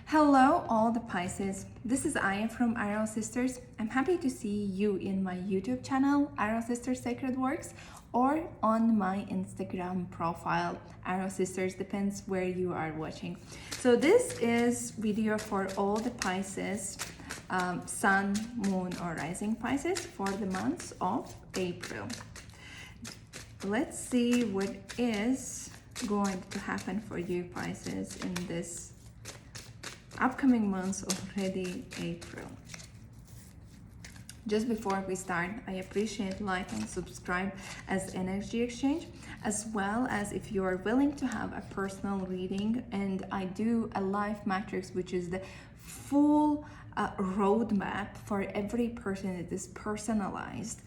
Hello, all the Pisces. This is Aya from Arrow Sisters. I'm happy to see you in my YouTube channel, Arrow Sisters Sacred Works, or on my Instagram profile, Arrow Sisters, depends where you are watching. So this is video for all the Pisces, Sun, Moon, or Rising Pisces for the months of April. Let's see what is going to happen for you, Pisces, in this upcoming months, already April. Just before we start, I appreciate like and subscribe as energy exchange, as well as if you are willing to have a personal reading, and I do a life matrix, which is the full roadmap for every person. It is personalized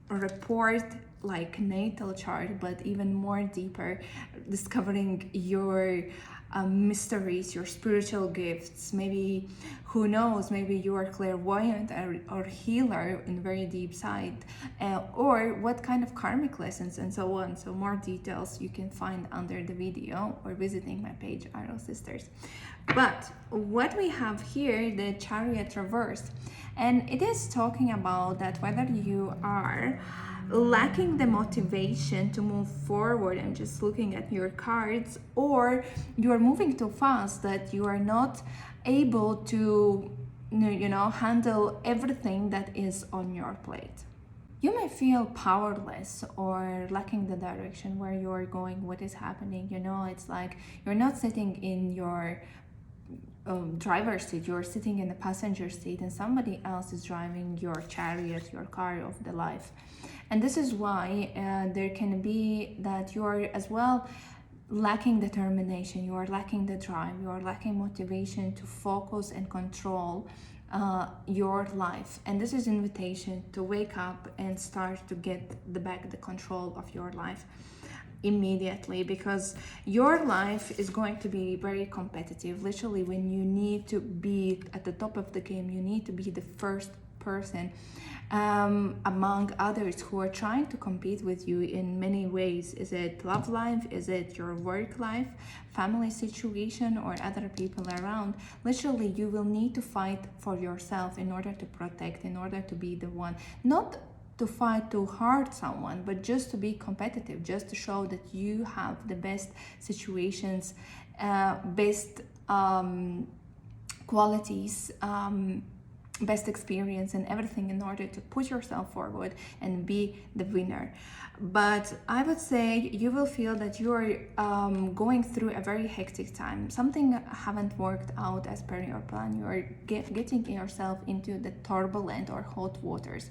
report, like natal chart, but even more deeper, discovering your mysteries, your spiritual gifts. Maybe, who knows, maybe you are clairvoyant or healer in very deep side, or what kind of karmic lessons and so on. So more details you can find under the video or visiting my page, Arrow Sisters. But what we have here, the Chariot reversed, and it is talking about that whether you are lacking the motivation to move forward, I'm just looking at your cards, or you are moving too fast that you are not able to handle everything that is on your plate. You may feel powerless or lacking the direction where you are going, what is happening. It's like you're not sitting in your driver's seat, you're sitting in the passenger seat, and somebody else is driving your chariot, your car of the life. And this is why there can be that you're as well lacking determination, you are lacking the drive, you are lacking motivation to focus and control your life. And this is invitation to wake up and start to get back the control of your life immediately, because your life is going to be very competitive. Literally, when you need to be at the top of the game, you need to be the first person among others who are trying to compete with you in many ways. Is it love life? Is it your work life, family situation, or other people around? Literally, you will need to fight for yourself in order to protect, in order to be the one, not to fight to hurt someone, but just to be competitive, just to show that you have the best situations, best qualities, best experience and everything in order to put yourself forward and be the winner. But I would say you will feel that you're going through a very hectic time. Something haven't worked out as per your plan. You're getting yourself into the turbulent or hot waters.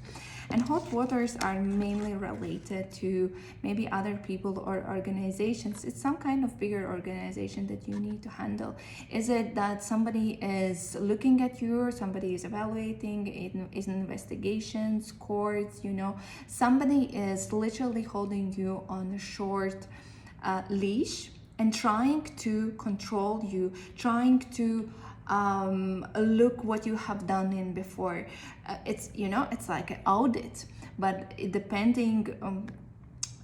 And hot waters are mainly related to maybe other people or organizations. It's some kind of bigger organization that you need to handle. Is it that somebody is looking at you, or somebody is evaluating, is investigations, courts, somebody is literally holding you on a short leash and trying to control you, trying to look what you have done in before. It's like an audit, but depending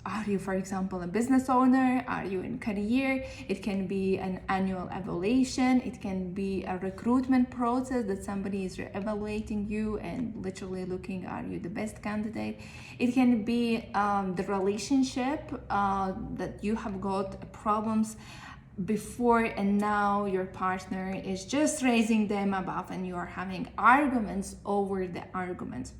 are you, for example, a business owner? Are you in career? It can be an annual evaluation. It can be a recruitment process that somebody is evaluating you and literally looking, are you the best candidate? It can be the relationship that you have got problems before, and now your partner is just raising them above and you are having arguments over the arguments.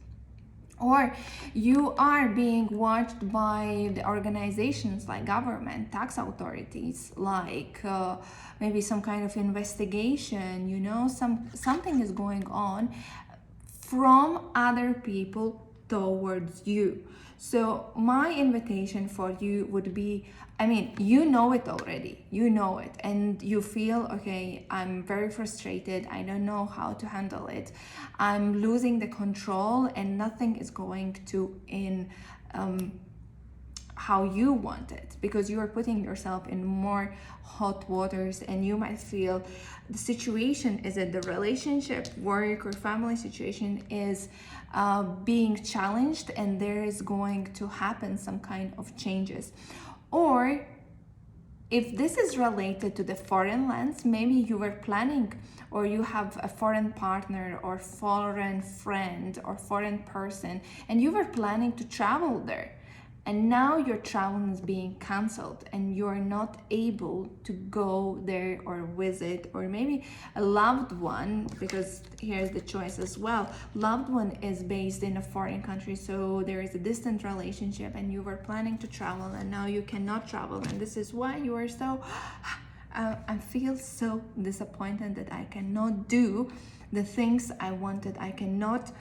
Or you are being watched by the organizations like government, tax authorities, like maybe some kind of investigation, something is going on from other people towards you. So my invitation for you would be, you know it already, and you feel, okay, I'm very frustrated, I don't know how to handle it, I'm losing the control, and nothing is going to in how you want it, because you are putting yourself in more hot waters. And you might feel the situation, is it the relationship, work, or family situation is being challenged, and there is going to happen some kind of changes. Or if this is related to the foreign lands, maybe you were planning, or you have a foreign partner or foreign friend or foreign person, and you were planning to travel there, and now your travel is being cancelled and you're not able to go there or visit, or maybe a loved one, because here's the choice as well. Loved one is based in a foreign country, so there is a distant relationship and you were planning to travel and now you cannot travel, and this is why you are so I feel so disappointed that I cannot do the things I wanted. I cannot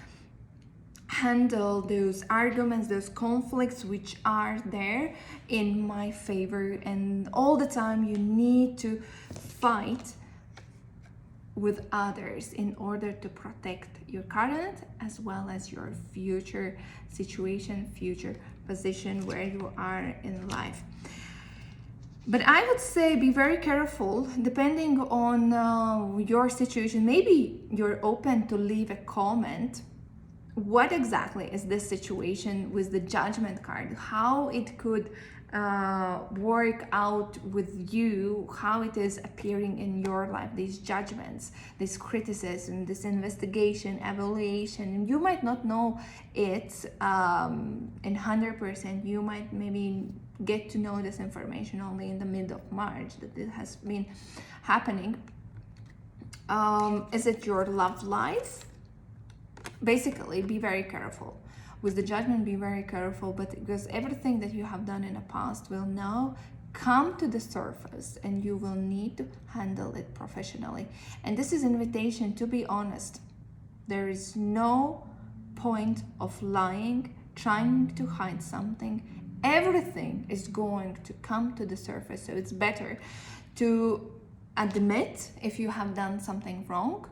handle those arguments, those conflicts which are there in my favor, and all the time you need to fight with others in order to protect your current as well as your future situation, future position where you are in life. But I would say be very careful depending on your situation. Maybe you're open to leave a comment. What exactly is this situation with the Judgment card? How it could work out with you, how it is appearing in your life, these judgments, this criticism, this investigation, evaluation. And you might not know it in 100%. You might maybe get to know this information only in the mid of March that it has been happening. Is it your love life? Basically, be very careful. With the Judgment, be very careful, but because everything that you have done in the past will now come to the surface and you will need to handle it professionally. And this is an invitation to be honest. There is no point of lying, trying to hide something. Everything is going to come to the surface, so it's better to admit if you have done something wrong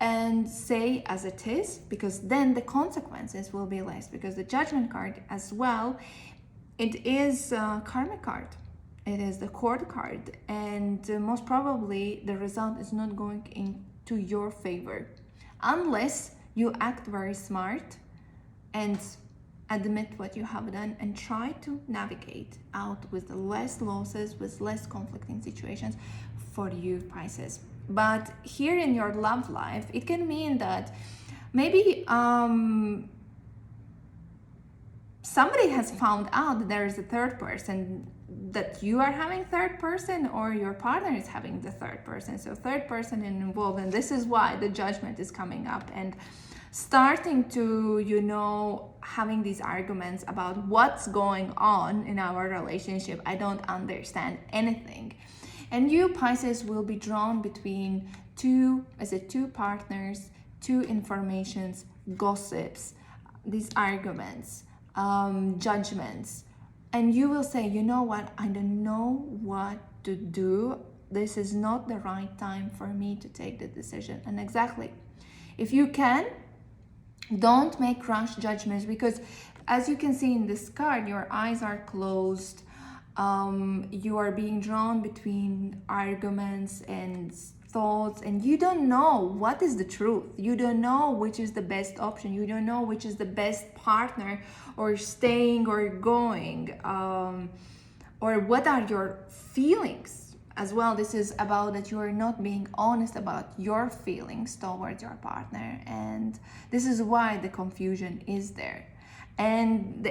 and say as it is, because then the consequences will be less. Because the Judgment card as well, it is a karmic card, it is the court card, and most probably the result is not going into your favor unless you act very smart and admit what you have done and try to navigate out with less losses, with less conflicting situations for you, Pisces. But here in your love life, it can mean that maybe somebody has found out that there is a third person, that you are having third person, or your partner is having the third person. So third person involved, and this is why the Judgment is coming up and starting to, having these arguments about what's going on in our relationship. I don't understand anything. And you, Pisces, will be drawn between two partners, two informations, gossips, these arguments, judgments. And you will say, you know what, I don't know what to do. This is not the right time for me to take the decision. And exactly, if you can, don't make rash judgments, because as you can see in this card, your eyes are closed. You are being drawn between arguments and thoughts, and you don't know what is the truth. You don't know which is the best option. You don't know which is the best partner, or staying or going, or what are your feelings as well. This is about that you are not being honest about your feelings towards your partner, and this is why the confusion is there. And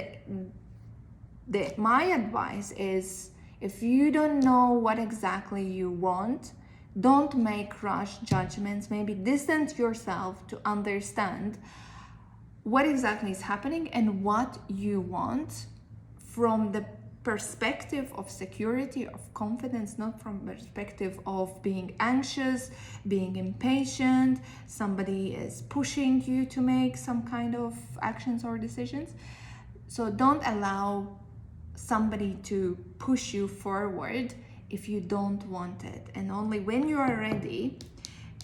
my advice is, if you don't know what exactly you want, don't make rash judgments. Maybe distance yourself to understand what exactly is happening and what you want from the perspective of security, of confidence, not from perspective of being anxious, being impatient, somebody is pushing you to make some kind of actions or decisions. So don't allow somebody to push you forward if you don't want it. And only when you are ready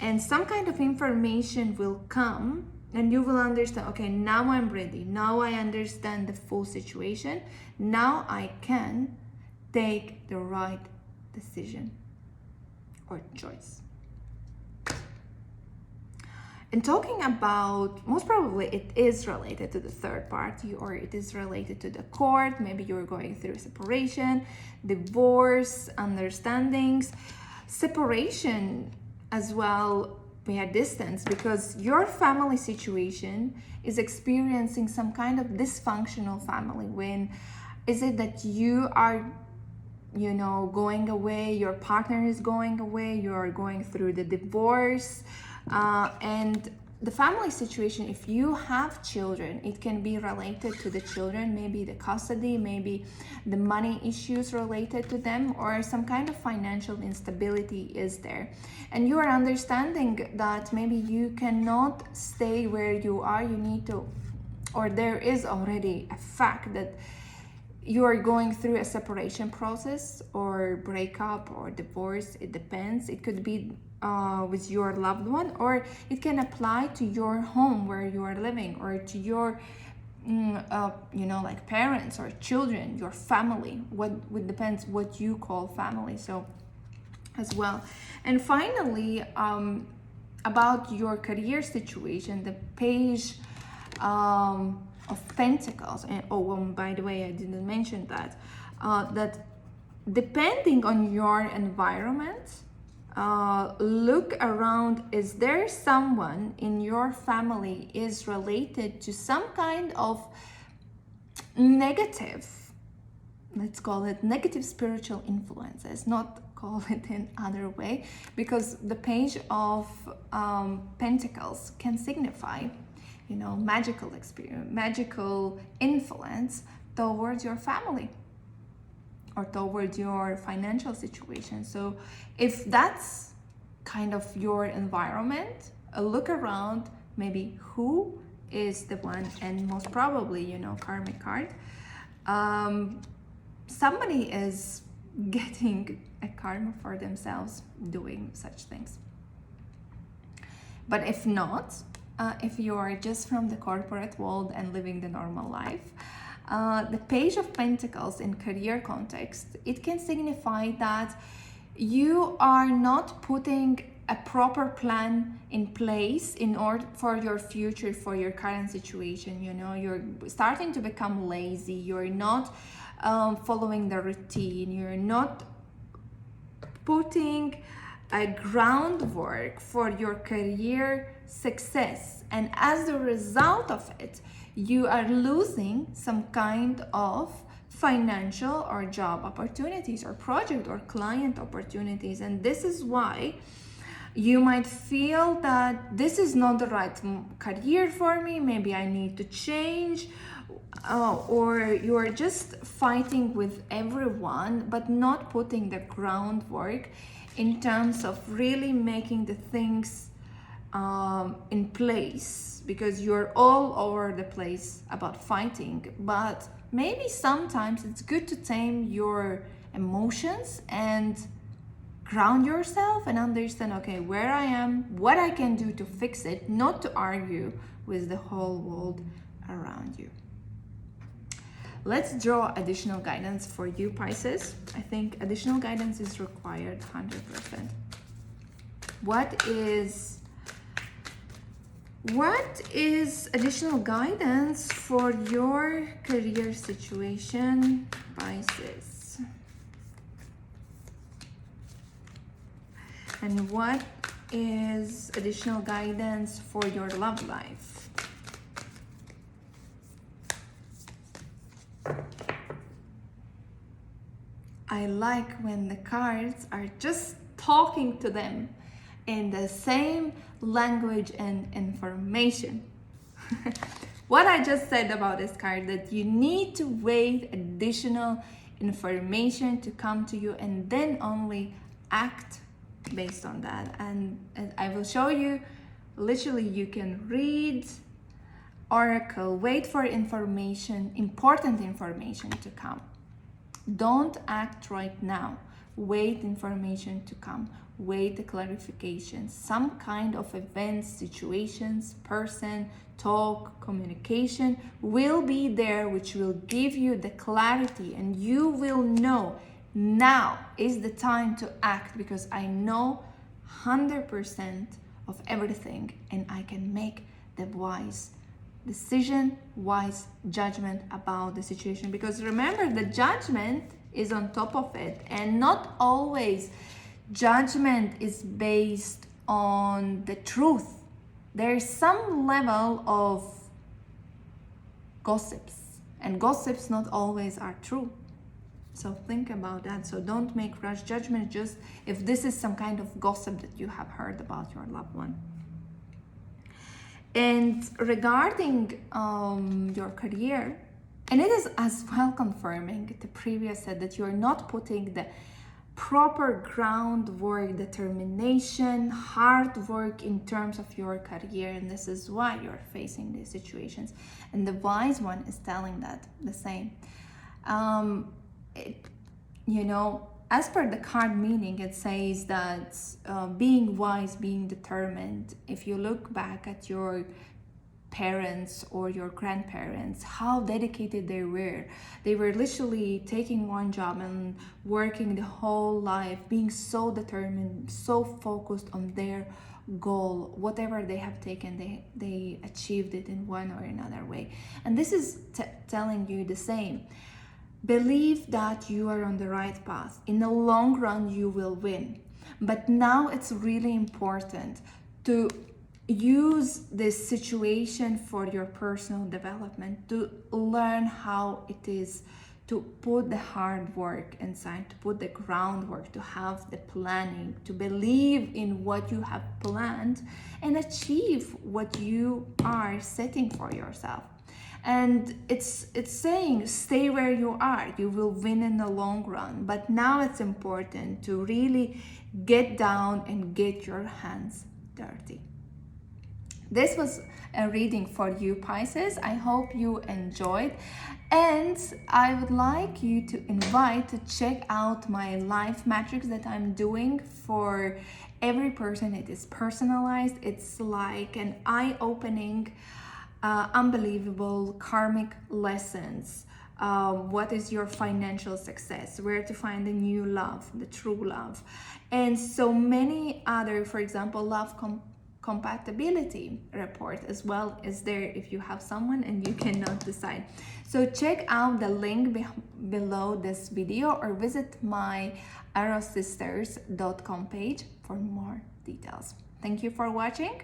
and some kind of information will come and you will understand, okay, now I'm ready, now I understand the full situation, now I can take the right decision or choice. And talking about, most probably it is related to the third party, or it is related to the court. Maybe you're going through separation, divorce, understandings, separation as well via distance, because your family situation is experiencing some kind of dysfunctional family. When is it that you are, you know, going away, your partner is going away, you're going through the divorce, and the family situation, if you have children, it can be related to the children, maybe the custody, maybe the money issues related to them, or some kind of financial instability is there. And you are understanding that maybe you cannot stay where you are, you need to, or there is already a fact that you are going through a separation process or breakup or divorce. It depends. It could be with your loved one, or it can apply to your home where you are living, or to your you know, like parents or children, your family. What it depends what you call family, so as well. And finally, about your career situation, the page of Pentacles. And by the way, I didn't mention that that depending on your environment, look around. Is there someone in your family is related to some kind of negative, let's call it negative spiritual influences, not call it in other way, because the page of Pentacles can signify, you know, magical experience, magical influence towards your family or towards your financial situation. So if that's kind of your environment, look around, maybe who is the one, and most probably, you know, karmic card, somebody is getting a karma for themselves doing such things. But if not, if you are just from the corporate world and living the normal life, the page of Pentacles in career context, it can signify that you are not putting a proper plan in place in order for your future, for your current situation. You know, you're starting to become lazy, you're not following the routine, you're not putting a groundwork for your career success, and as a result of it, you are losing some kind of financial or job opportunities or project or client opportunities. And this is why you might feel that this is not the right career for me, maybe I need to change, or you are just fighting with everyone but not putting the groundwork in terms of really making the things in place, because you're all over the place about fighting. But maybe sometimes it's good to tame your emotions and ground yourself and understand, okay, where I am, what I can do to fix it, not to argue with the whole world around you. Let's draw additional guidance for you, Pisces. I think additional guidance is required 100%. What is additional guidance for your career situation, Pisces? And what is additional guidance for your love life? I like when the cards are just talking to them in the same language and information. What I just said about this card, that you need to wait additional information to come to you and then only act based on that. And I will show you, literally you can read oracle, wait for information, important information to come. Don't act right now. Wait information to come. Wait the clarification. Some kind of events, situations, person, talk, communication will be there, which will give you the clarity, and you will know now is the time to act, because I know 100% of everything, and I can make the wise decision, wise judgment about the situation. Because remember, the judgment is on top of it, and not always judgment is based on the truth. There is some level of gossips, and gossips not always are true. So think about that. So don't make rash judgment just if this is some kind of gossip that you have heard about your loved one. And regarding your career, and it is as well confirming the previous said that you're not putting the proper groundwork, determination, hard work in terms of your career, and this is why you're facing these situations. And the wise one is telling that the same. As per the card meaning, it says that being wise, being determined. If you look back at your parents or your grandparents, how dedicated they were. They were literally taking one job and working the whole life, being so determined, so focused on their goal. Whatever they have taken, they achieved it in one or another way. And this is telling you the same. Believe that you are on the right path. In the long run, you will win. But now it's really important to use this situation for your personal development, to learn how it is to put the hard work inside, to put the groundwork, to have the planning, to believe in what you have planned and achieve what you are setting for yourself. And it's saying stay where you are, you will win in the long run. But now it's important to really get down and get your hands dirty. This was a reading for you, Pisces. I hope you enjoyed, and I would like you to invite to check out my life matrix that I'm doing for every person. It is personalized. It's like an eye-opening, unbelievable karmic lessons. What is your financial success, where to find the new love, the true love, and so many other, for example, love compatibility report as well is there if you have someone and you cannot decide. So check out the link below this video or visit my arrowsisters.com page for more details. Thank you for watching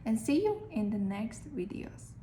and see you in the next videos.